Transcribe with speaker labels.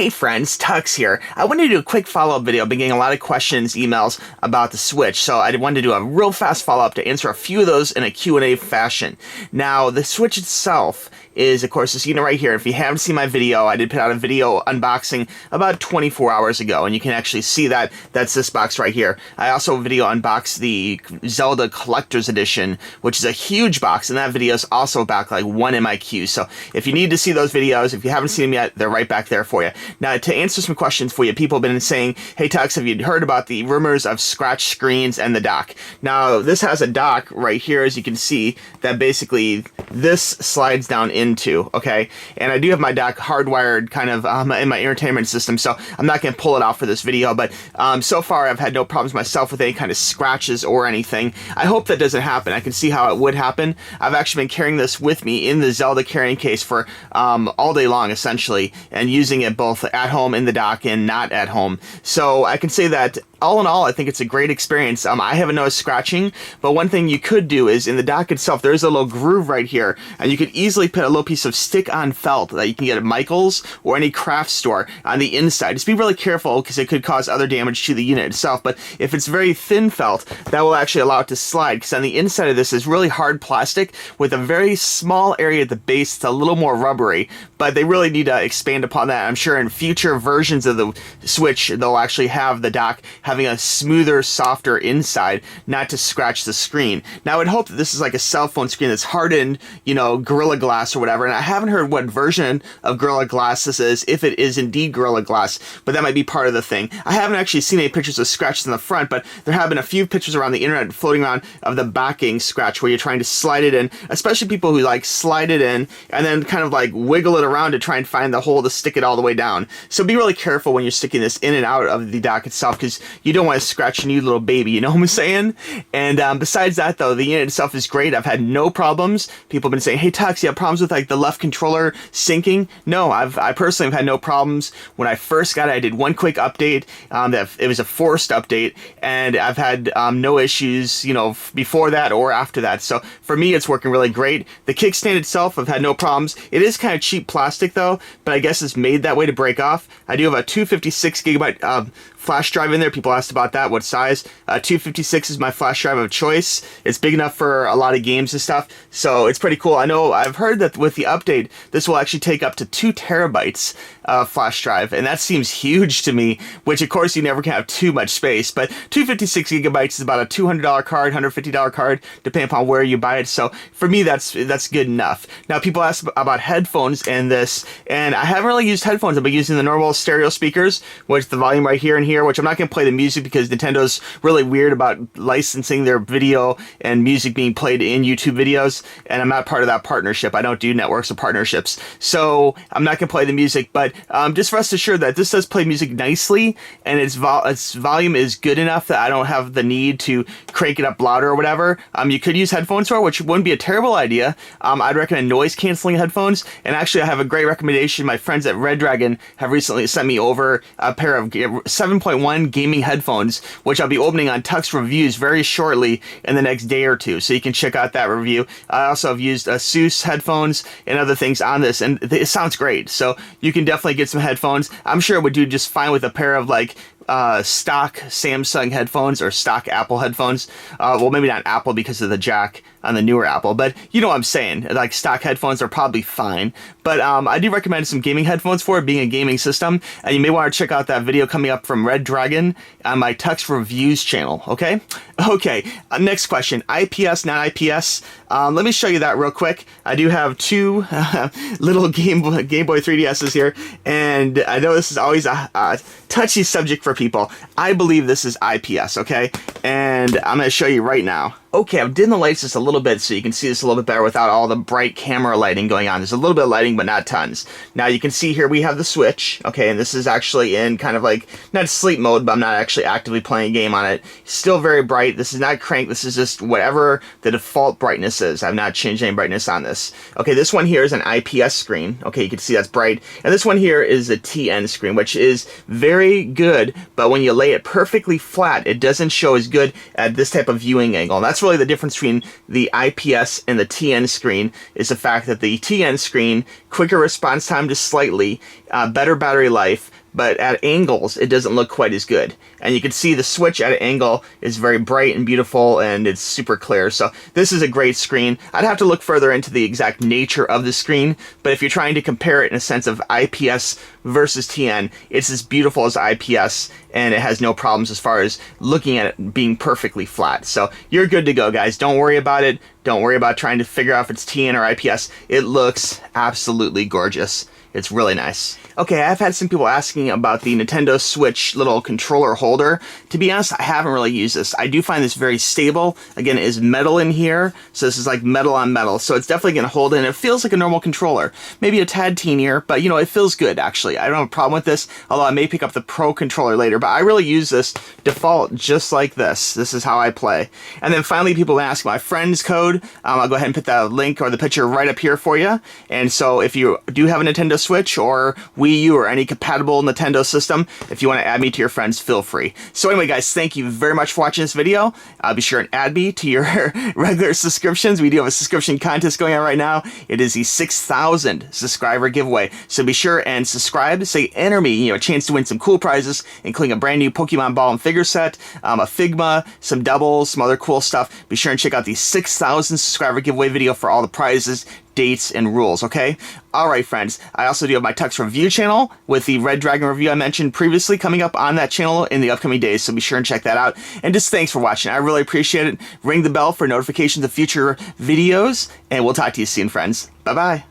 Speaker 1: Hey friends, Tuxx here. I wanted to do a quick follow-up video. I've been getting a lot of questions, emails about the Switch, so I wanted to do a real fast follow-up to answer a few of those in a Q&A fashion. Now, the Switch itself is, of course, this unit right here. If you haven't seen my video, I did put out a video unboxing about 24 hours ago, and you can actually see that. That's this box right here. I also video unboxed the Zelda Collector's Edition, which is a huge box, and that video is also back like one in my queue. So if you need to see those videos, if you haven't seen them yet, they're right back there for you. Now, to answer some questions for you, people have been saying, hey Tuxx, have you heard about the rumors of scratch screens and the dock? Now, this has a dock right here, as you can see, that basically this slides down into, okay? And I do have my dock hardwired kind of in my entertainment system, so I'm not going to pull it out for this video, but so far I've had no problems myself with any kind of scratches or anything. I hope that doesn't happen. I can see how it would happen. I've actually been carrying this with me in the Zelda carrying case for all day long, essentially, and using it both at home in the dock and not at home. So I can say that all in all, I think it's a great experience. I haven't noticed scratching, but one thing you could do is in the dock itself, there's a little groove right here, and you could easily put a little piece of stick-on felt that you can get at Michael's or any craft store on the inside. Just be really careful because it could cause other damage to the unit itself, but if it's very thin felt, that will actually allow it to slide, because on the inside of this is really hard plastic with a very small area at the base. It's a little more rubbery, but they really need to expand upon that. I'm sure in future versions of the Switch, they'll actually have the dock having a smoother, softer inside, not to scratch the screen. Now, I would hope that this is like a cell phone screen that's hardened, you know, Gorilla Glass or whatever, and I haven't heard what version of Gorilla Glass this is, if it is indeed Gorilla Glass, but that might be part of the thing. I haven't actually seen any pictures of scratches in the front, but there have been a few pictures around the internet floating around of the backing scratch where you're trying to slide it in, especially people who like slide it in and then kind of like wiggle it around to try and find the hole to stick it all the way down. So be really careful when you're sticking this in and out of the dock itself, because you don't want to scratch a new little baby, you know what I'm saying? And besides that though, the unit itself is great. I've had no problems. People have been saying, hey Tuxx, you have problems with like the left controller syncing? No, I personally have had no problems. When I first got it, I did one quick update. It was a forced update, and I've had no issues, you know, before that or after that. So for me, it's working really great. The kickstand itself, I've had no problems. It is kind of cheap plastic though, but I guess it's made that way to break off. I do have a 256 gigabyte flash drive in there. People asked about that, what size. 256 is my flash drive of choice. It's big enough for a lot of games and stuff, so it's pretty cool. I know I've heard that with the update, this will actually take up to 2 terabytes flash drive, and that seems huge to me, which of course you never can have too much space, but 256 gigabytes is about a $200 card, $150 card, depending upon where you buy it, so for me that's good enough. Now, people ask about headphones and this, and I haven't really used headphones. I've been using the normal stereo speakers, which the volume right here and here, which I'm not going to play the music because Nintendo's really weird about licensing their video and music being played in YouTube videos, and I'm not part of that partnership. I don't do networks or partnerships, so I'm not going to play the music, but just rest assured that this does play music nicely, and its volume is good enough that I don't have the need to crank it up louder or whatever. You could use headphones for it, which wouldn't be a terrible idea. I'd recommend noise-canceling headphones, and actually I have a great recommendation. My friends at Red Dragon have recently sent me over a pair of 7.1 gaming headphones, which I'll be opening on Tuxx Reviews very shortly in the next day or two, so you can check out that review. I also have used ASUS headphones and other things on this, and it sounds great, so you can definitely get some headphones. I'm sure it would do just fine with a pair of like stock Samsung headphones or stock Apple headphones. Well, maybe not Apple because of the jack on the newer Apple, but you know what I'm saying. Like, stock headphones are probably fine. But I do recommend some gaming headphones for it, being a gaming system, and you may want to check out that video coming up from Red Dragon on my Tuxx Reviews channel, okay? Okay, next question. IPS, not IPS? Let me show you that real quick. I do have two little Game Boy 3DSs here, and I know this is always a touchy subject for people. I believe this is IPS, okay? And I'm going to show you right now. Okay, I've dimmed the lights just a little bit so you can see this a little bit better without all the bright camera lighting going on. There's a little bit of lighting, but not tons. Now you can see here we have the Switch, okay, and this is actually in kind of like, not sleep mode, but I'm not actually actively playing a game on it. Still very bright. This is not cranked. This is just whatever the default brightness is. I've not changed any brightness on this. Okay, this one here is an IPS screen. Okay, you can see that's bright. And this one here is a TN screen, which is very good, but when you lay it perfectly flat, it doesn't show as good at this type of viewing angle. And that's really the difference between the IPS and the TN screen, is the fact that the TN screen, quicker response time just slightly, better battery life, but at angles it doesn't look quite as good. And you can see the Switch at an angle is very bright and beautiful, and it's super clear. So this is a great screen. I'd have to look further into the exact nature of the screen, but if you're trying to compare it in a sense of IPS versus TN, it's as beautiful as IPS, and it has no problems as far as looking at it being perfectly flat. So you're good to go, guys. Don't worry about it. Don't worry about trying to figure out if it's TN or IPS. It looks absolutely gorgeous. It's really nice. Okay, I've had some people asking about the Nintendo Switch little controller holder. To be honest, I haven't really used this. I do find this very stable. Again, it is metal in here, so this is like metal on metal. So it's definitely going to hold it, and it feels like a normal controller. Maybe a tad teenier, but you know, it feels good actually. I don't have a problem with this, although I may pick up the Pro controller later, but I really use this default just like this. This is how I play. And then finally, people ask my friend's code. I'll go ahead and put the link or the picture right up here for you. And so if you do have a Nintendo Switch or Wii U or any compatible Nintendo system, if you want to add me to your friends, feel free. So anyway, guys, thank you very much for watching this video. Be sure and add me to your regular subscriptions. We do have a subscription contest going on right now. It is the 6,000 subscriber giveaway. So be sure and subscribe. Say enter me, you know, a chance to win some cool prizes, including a brand new Pokemon ball and figure set, a Figma, some doubles, some other cool stuff. Be sure and check out the 6,000 subscriber giveaway video for all the prizes, dates, and rules, okay? Alright, friends, I also do have my Tuxx review channel with the Red Dragon review I mentioned previously coming up on that channel in the upcoming days, so be sure and check that out. And just thanks for watching. I really appreciate it. Ring the bell for notifications of future videos, and we'll talk to you soon, friends. Bye-bye.